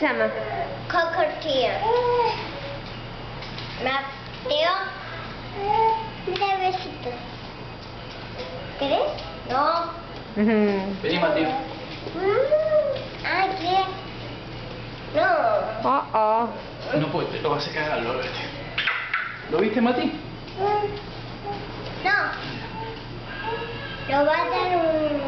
se llama? Cockatiel. Mateo. Mira besitos. ¿Querés? No. Vení, Mateo. Ay, ¿qué? No. Oh. No puede, te lo vas a cagar, lo viste. ¿Lo viste, Mati? No. Lo va a dar un...